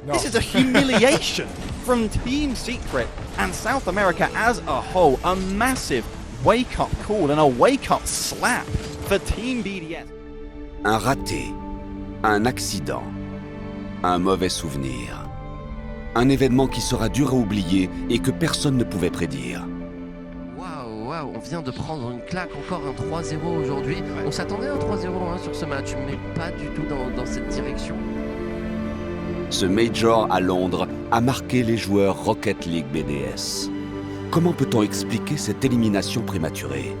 No. This is a humiliation from Team Secret and South America as a whole. A massive wake-up call and a wake-up slap for Team BDS. Un raté, un accident, un mauvais souvenir. Un événement qui sera dur à oublier et que personne ne pouvait prédire. Waouh, on vient de prendre une claque, encore un 3-0 aujourd'hui. On s'attendait à un 3-0 sur ce match, mais pas du tout dans cette direction. Ce Major à Londres a marqué les joueurs Rocket League BDS. Comment peut-on expliquer cette élimination prématurée?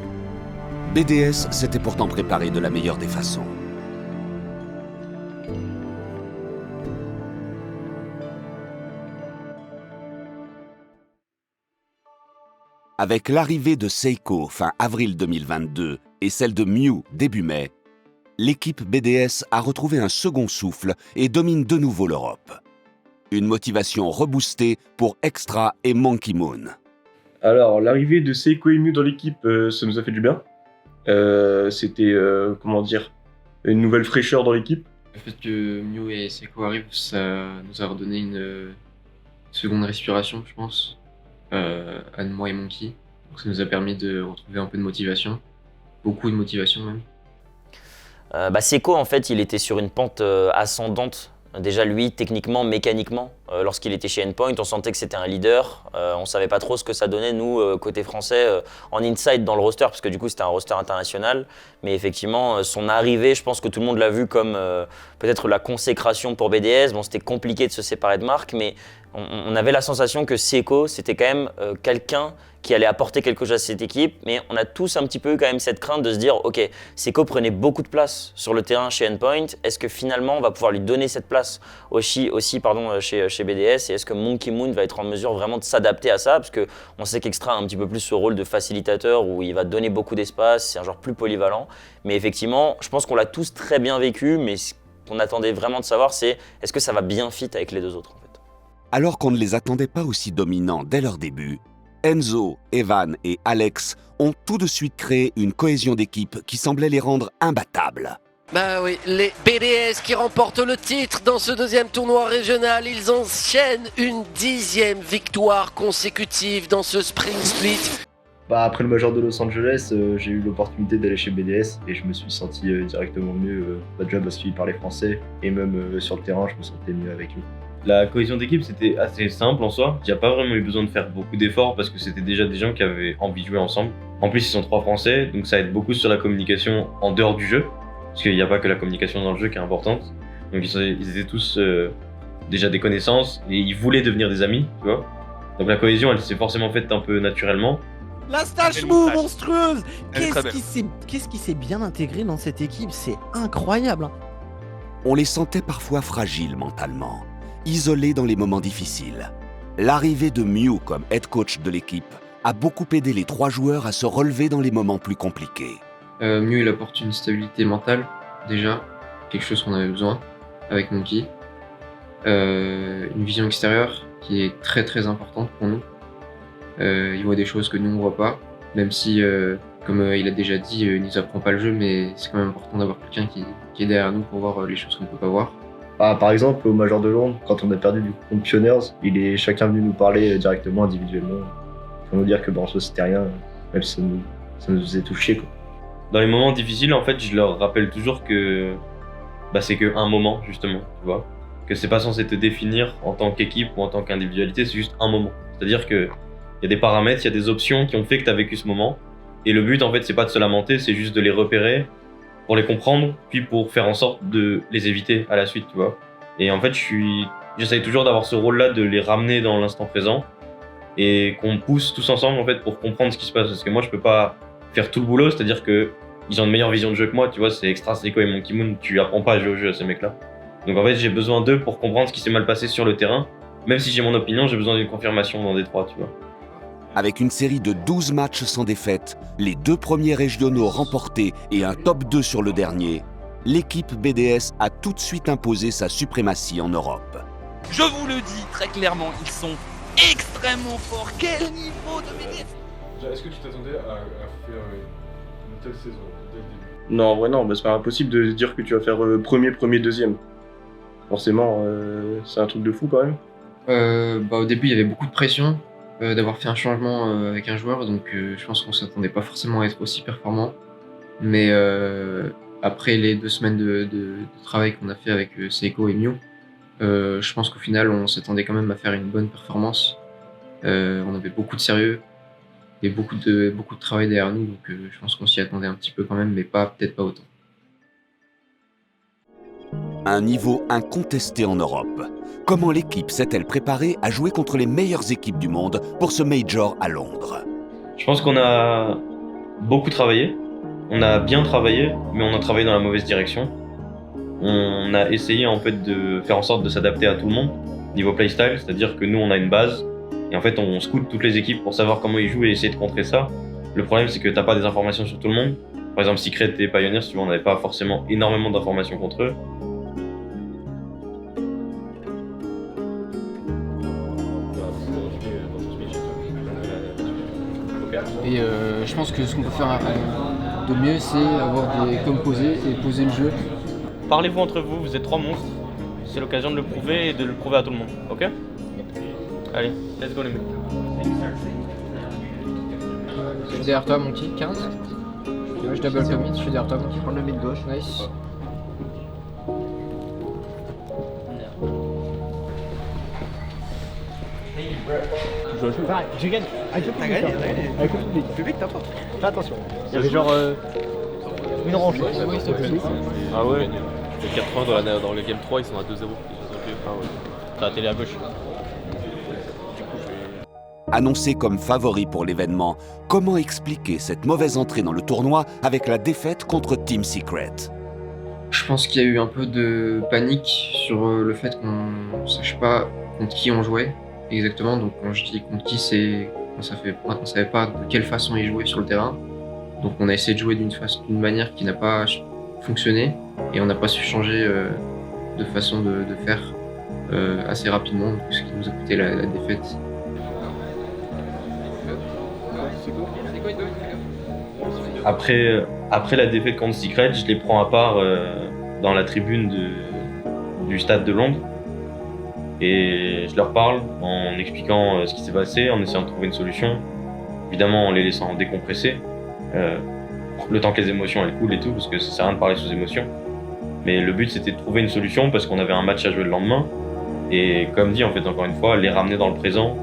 BDS s'était pourtant préparé de la meilleure des façons. Avec l'arrivée de Seiko fin avril 2022 et celle de Mew début mai, l'équipe BDS a retrouvé un second souffle et domine de nouveau l'Europe. Une motivation reboostée pour Extra et Monkey Moon. Alors, l'arrivée de Seiko et Mew dans l'équipe, ça nous a fait du bien. C'était, une nouvelle fraîcheur dans l'équipe. Le fait que Mew et Seiko arrivent, ça nous a redonné une seconde respiration, je pense, à moi et Monkey. Donc ça nous a permis de retrouver un peu de motivation, beaucoup de motivation même. Seiko, en fait, il était sur une pente ascendante. Déjà, lui, techniquement, mécaniquement, lorsqu'il était chez Endpoint, on sentait que c'était un leader. On savait pas trop ce que ça donnait, nous, côté français, en inside dans le roster, parce que du coup, c'était un roster international. Mais effectivement, son arrivée, je pense que tout le monde l'a vu comme peut-être la consécration pour BDS. Bon, c'était compliqué de se séparer de Marc, mais on avait la sensation que Seiko, c'était quand même quelqu'un qui allait apporter quelque chose à cette équipe, mais on a tous un petit peu eu quand même cette crainte de se dire ok, Seiko prenait beaucoup de place sur le terrain chez Endpoint, est-ce que finalement on va pouvoir lui donner cette place aussi chez BDS, et est-ce que Monkey Moon va être en mesure vraiment de s'adapter à ça, parce qu'on sait qu'Extra a un petit peu plus ce rôle de facilitateur où il va donner beaucoup d'espace, c'est un joueur plus polyvalent, mais effectivement je pense qu'on l'a tous très bien vécu, mais ce qu'on attendait vraiment de savoir c'est est-ce que ça va bien fit avec les deux autres en fait. Alors qu'on ne les attendait pas aussi dominants dès leur début, Enzo, Evan et Alex ont tout de suite créé une cohésion d'équipe qui semblait les rendre imbattables. Bah oui, les BDS qui remportent le titre dans ce deuxième tournoi régional, ils enchaînent une 10e victoire consécutive dans ce Spring Split. Après le Major de Los Angeles, j'ai eu l'opportunité d'aller chez BDS et je me suis senti directement mieux, déjà parce qu'ils parlaient français et même sur le terrain, je me sentais mieux avec eux. La cohésion d'équipe, c'était assez simple en soi. Il n'y a pas vraiment eu besoin de faire beaucoup d'efforts parce que c'était déjà des gens qui avaient envie de jouer ensemble. En plus, ils sont 3 Français, donc ça aide beaucoup sur la communication en dehors du jeu. Parce qu'il n'y a pas que la communication dans le jeu qui est importante. Donc ils étaient tous déjà des connaissances et ils voulaient devenir des amis, tu vois. Donc la cohésion, elle s'est forcément faite un peu naturellement. La stache move monstrueuse. Qu'est-ce qui s'est bien intégré dans cette équipe? C'est incroyable. Hein. On les sentait parfois fragiles mentalement, isolés dans les moments difficiles. L'arrivée de Mew comme head coach de l'équipe a beaucoup aidé les 3 joueurs à se relever dans les moments plus compliqués. Mew, il apporte une stabilité mentale, déjà, quelque chose qu'on avait besoin avec Monkey. Une vision extérieure qui est très très importante pour nous. Il voit des choses que nous on voit pas, même si, comme il a déjà dit, il nous apprend pas le jeu, mais c'est quand même important d'avoir quelqu'un qui est derrière nous pour voir les choses qu'on peut pas voir. Par exemple, au Major de Londres, quand on a perdu du contre Pioneers, il est chacun venu nous parler directement, individuellement, pour nous dire que en soi c'était rien, même si ça nous faisait toucher, quoi. Dans les moments difficiles, en fait, je leur rappelle toujours que c'est que un moment, justement, tu vois. Que c'est pas censé te définir en tant qu'équipe ou en tant qu'individualité, c'est juste un moment. C'est-à-dire que il y a des paramètres, il y a des options qui ont fait que tu as vécu ce moment. Et le but, en fait, c'est pas de se lamenter, c'est juste de les repérer, pour les comprendre, puis pour faire en sorte de les éviter à la suite, tu vois. Et en fait, j'essaye toujours d'avoir ce rôle-là, de les ramener dans l'instant présent, et qu'on pousse tous ensemble, en fait, pour comprendre ce qui se passe. Parce que moi, je peux pas faire tout le boulot, c'est-à-dire que ils ont une meilleure vision de jeu que moi, tu vois, c'est Extra, Seiko et Monkey Moon, tu apprends pas à jouer au jeu à ces mecs-là. Donc en fait, j'ai besoin d'eux pour comprendre ce qui s'est mal passé sur le terrain. Même si j'ai mon opinion, j'ai besoin d'une confirmation dans Détroit, tu vois. Avec une série de 12 matchs sans défaite, les 2 premiers régionaux remportés et un top 2 sur le dernier, l'équipe BDS a tout de suite imposé sa suprématie en Europe. Je vous le dis très clairement, ils sont extrêmement forts. Quel niveau de BDS! Est-ce que tu t'attendais à faire une telle saison dès le début? Non, en vrai non, c'est pas impossible de dire que tu vas faire premier, deuxième. forcément, c'est un truc de fou quand même. Au début, il y avait beaucoup de pression d'avoir fait un changement avec un joueur, donc je pense qu'on s'attendait pas forcément à être aussi performant. Mais après les 2 semaines de travail qu'on a fait avec Seiko et Mew, je pense qu'au final, on s'attendait quand même à faire une bonne performance. On avait beaucoup de sérieux et beaucoup de travail derrière nous, donc je pense qu'on s'y attendait un petit peu quand même, mais peut-être pas autant. Un niveau incontesté en Europe. Comment l'équipe s'est-elle préparée à jouer contre les meilleures équipes du monde pour ce Major à Londres? Je pense qu'on a beaucoup travaillé. On a bien travaillé, mais on a travaillé dans la mauvaise direction. On a essayé en fait de faire en sorte de s'adapter à tout le monde niveau playstyle, c'est-à-dire que nous on a une base et en fait on scoute toutes les équipes pour savoir comment ils jouent et essayer de contrer ça. Le problème c'est que t'as pas des informations sur tout le monde. Par exemple Secret et Pioneers, tu vois, on n'avait pas forcément énormément d'informations contre eux. Et je pense que ce qu'on peut faire de mieux, c'est avoir des coms posés et poser le jeu. Parlez-vous entre vous, vous êtes 3 monstres. C'est l'occasion de le prouver et de le prouver à tout le monde, ok? Allez, let's go les mecs. Je suis derrière toi, Monkey, 15. Je double top mid, je suis derrière toi, Monkey. Prends le mid gauche, nice. J'ai gagné. T'as gagné. Avec le public. Le public, t'apportes. Fais attention. Il y avait genre une rangée. Ah ouais. Les 80 dans le game 3, ils sont à 2-0. Ah ouais. T'as la télé à gauche. Annoncé comme favori pour l'événement, comment expliquer cette mauvaise entrée dans le tournoi avec la défaite contre Team Secret? Je pense qu'il y a eu un peu de panique sur le fait qu'on ne sache pas contre qui on jouait exactement. Donc quand je dis contre qui, c'est qu'on ne savait pas de quelle façon ils jouaient sur le terrain. Donc on a essayé de jouer d'une manière qui n'a pas fonctionné et on n'a pas su changer de façon de faire assez rapidement, donc, ce qui nous a coûté la défaite. Après la défaite contre Secret, je les prends à part dans la tribune du stade de Londres et je leur parle en expliquant ce qui s'est passé, en essayant de trouver une solution, évidemment en les laissant décompresser, le temps que les émotions elles coulent et tout, parce que ça sert à rien de parler sous émotion. Mais le but c'était de trouver une solution parce qu'on avait un match à jouer le lendemain et comme dit en fait encore une fois, les ramener dans le présent,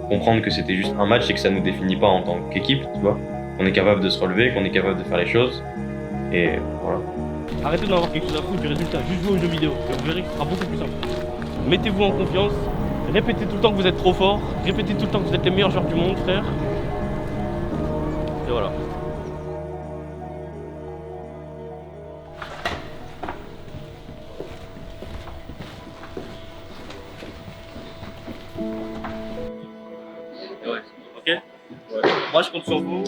comprendre que c'était juste un match et que ça nous définit pas en tant qu'équipe, tu vois. On est capable de se relever, qu'on est capable de faire les choses et voilà. Arrêtez d'en avoir quelque chose à foutre du résultat, juste jouer aux jeux vidéo et vous verrez que ce sera beaucoup plus simple. Mettez-vous en confiance, répétez tout le temps que vous êtes trop fort, répétez tout le temps que vous êtes les meilleurs joueurs du monde, frère. Et voilà. Ouais, ok. Ouais. Moi je compte sur vous,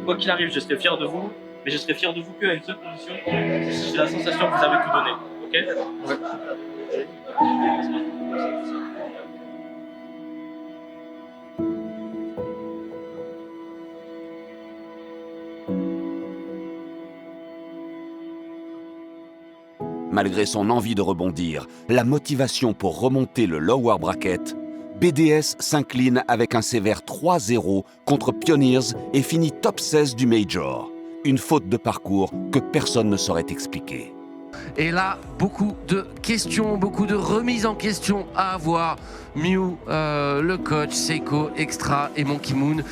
quoi qu'il arrive je serai fier de vous, mais je serai fier de vous qu'à une seule condition, c'est si j'ai la sensation que vous avez tout donné, ok? Ouais. Malgré son envie de rebondir, la motivation pour remonter le lower bracket, BDS s'incline avec un sévère 3-0 contre Pioneers et finit top 16 du Major. Une faute de parcours que personne ne saurait expliquer. Et là, beaucoup de questions, beaucoup de remises en question à avoir. Mew, le coach, Seiko, Extra et Monkey Moon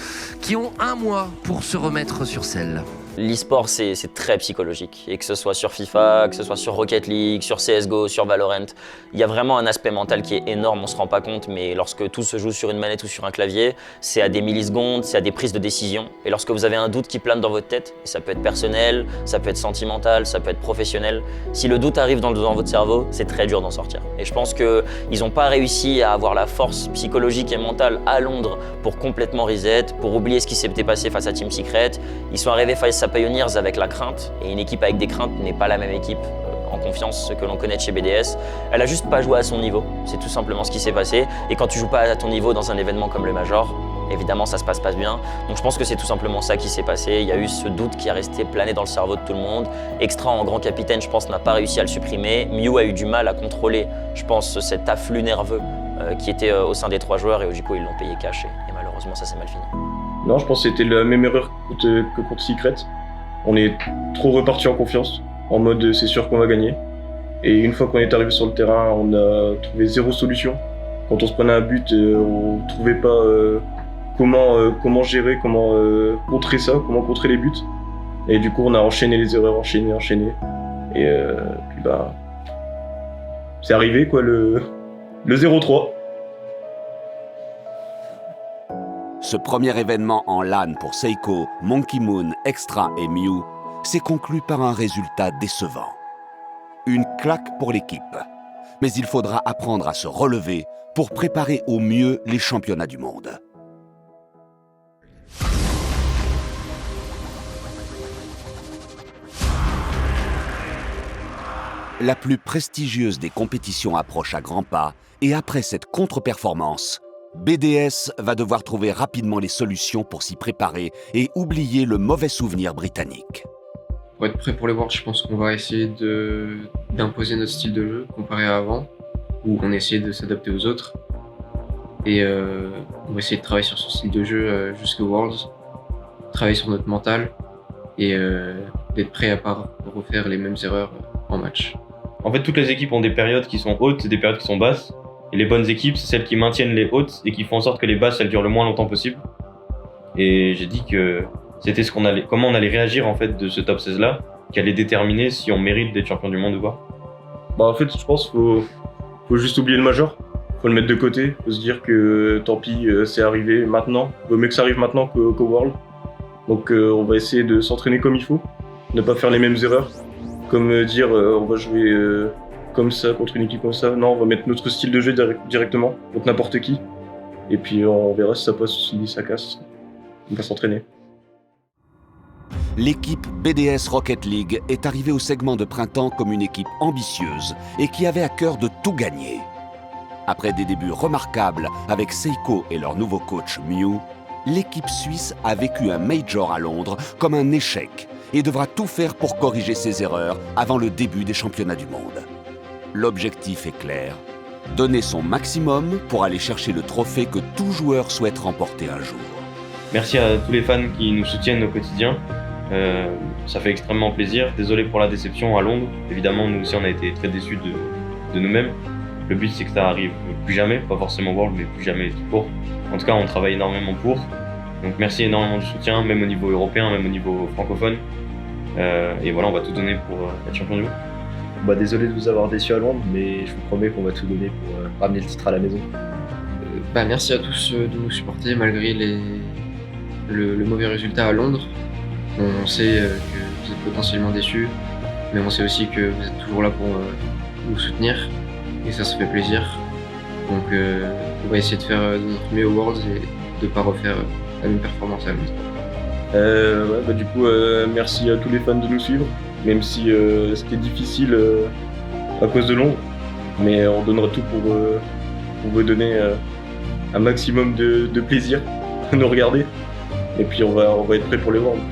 qui ont 1 mois pour se remettre sur selle. L'e-sport, c'est très psychologique. Et que ce soit sur FIFA, que ce soit sur Rocket League, sur CSGO, sur Valorant, il y a vraiment un aspect mental qui est énorme, on ne se rend pas compte, mais lorsque tout se joue sur une manette ou sur un clavier, c'est à des millisecondes, c'est à des prises de décision. Et lorsque vous avez un doute qui plane dans votre tête, et ça peut être personnel, ça peut être sentimental, ça peut être professionnel, si le doute arrive dans votre cerveau, c'est très dur d'en sortir. Et je pense qu'ils n'ont pas réussi à avoir la force psychologique et mentale à Londres pour complètement reset, pour oublier ce qui s'était passé face à Team Secret. Ils sont arrivés face à Pioneers avec la crainte, et une équipe avec des craintes n'est pas la même équipe en confiance, ce que l'on connaît de chez BDS. Elle a juste pas joué à son niveau, c'est tout simplement ce qui s'est passé. Et quand tu joues pas à ton niveau dans un événement comme le Major, évidemment ça se passe pas bien. Donc je pense que c'est tout simplement ça qui s'est passé. Il y a eu ce doute qui est resté plané dans le cerveau de tout le monde. Extra en grand capitaine, je pense, n'a pas réussi à le supprimer. Mew a eu du mal à contrôler, je pense, cet afflux nerveux qui était au sein des 3 joueurs, et du coup ils l'ont payé cash, et malheureusement ça s'est mal fini. Non, je pense que c'était la même erreur que contre Secret. On est trop reparti en confiance, en mode c'est sûr qu'on va gagner. Et une fois qu'on est arrivé sur le terrain, on a trouvé 0 solution. Quand on se prenait un but, on trouvait pas comment gérer, comment contrer ça, comment contrer les buts. Et du coup, on a enchaîné les erreurs, enchaîné. Et puis bah, c'est arrivé quoi, le 0-3. Ce premier événement en LAN pour Seiko, Monkey Moon, Extra et Mew s'est conclu par un résultat décevant. Une claque pour l'équipe. Mais il faudra apprendre à se relever pour préparer au mieux les championnats du monde. La plus prestigieuse des compétitions approche à grands pas, et après cette contre-performance, BDS va devoir trouver rapidement les solutions pour s'y préparer et oublier le mauvais souvenir britannique. Pour être prêt pour les Worlds, je pense qu'on va essayer d'imposer notre style de jeu comparé à avant, où on essayait de s'adapter aux autres. Et on va essayer de travailler sur ce style de jeu jusqu'aux Worlds, travailler sur notre mental et d'être prêt à pas refaire les mêmes erreurs en match. En fait, toutes les équipes ont des périodes qui sont hautes et des périodes qui sont basses. Et les bonnes équipes, c'est celles qui maintiennent les hautes et qui font en sorte que les basses, elles durent le moins longtemps possible. Et j'ai dit que c'était comment on allait réagir en fait de ce top 16 là, qui allait déterminer si on mérite d'être champion du monde ou pas. Bah en fait, je pense qu'il faut juste oublier le major. Faut le mettre de côté. Faut se dire que tant pis, c'est arrivé maintenant. Vaut mieux que ça arrive maintenant qu'au World. Donc on va essayer de s'entraîner comme il faut, ne pas faire les mêmes erreurs. Comme dire on va jouer comme ça contre une équipe comme ça. Non, on va mettre notre style de jeu directement contre n'importe qui. Et puis on verra si ça passe ou si ça casse. On va s'entraîner. L'équipe BDS Rocket League est arrivée au segment de printemps comme une équipe ambitieuse et qui avait à cœur de tout gagner. Après des débuts remarquables avec Seiko et leur nouveau coach Mew, l'équipe suisse a vécu un Major à Londres comme un échec et devra tout faire pour corriger ses erreurs avant le début des championnats du monde. L'objectif est clair, donner son maximum pour aller chercher le trophée que tout joueur souhaite remporter un jour. Merci à tous les fans qui nous soutiennent au quotidien. Ça fait extrêmement plaisir. Désolé pour la déception à Londres. Évidemment, nous aussi, on a été très déçus de nous-mêmes. Le but, c'est que ça arrive plus jamais, pas forcément World, mais plus jamais tout court. En tout cas, on travaille énormément pour. Donc merci énormément du soutien, même au niveau européen, même au niveau francophone. Et voilà, on va tout donner pour être champion du monde. Bah, désolé de vous avoir déçu à Londres, mais je vous promets qu'on va tout donner pour ramener le titre à la maison. Merci à tous de nous supporter malgré le mauvais résultat à Londres. On sait que vous êtes potentiellement déçus, mais on sait aussi que vous êtes toujours là pour nous soutenir, et ça fait plaisir. Donc on va essayer de faire de notre mieux aux Worlds et de ne pas refaire la même performance à Londres. Du coup, merci à tous les fans de nous suivre, même si c'était difficile à cause de Londres, mais on donnera tout pour vous donner un maximum de plaisir à nous regarder, et puis on va être prêt pour les Worlds.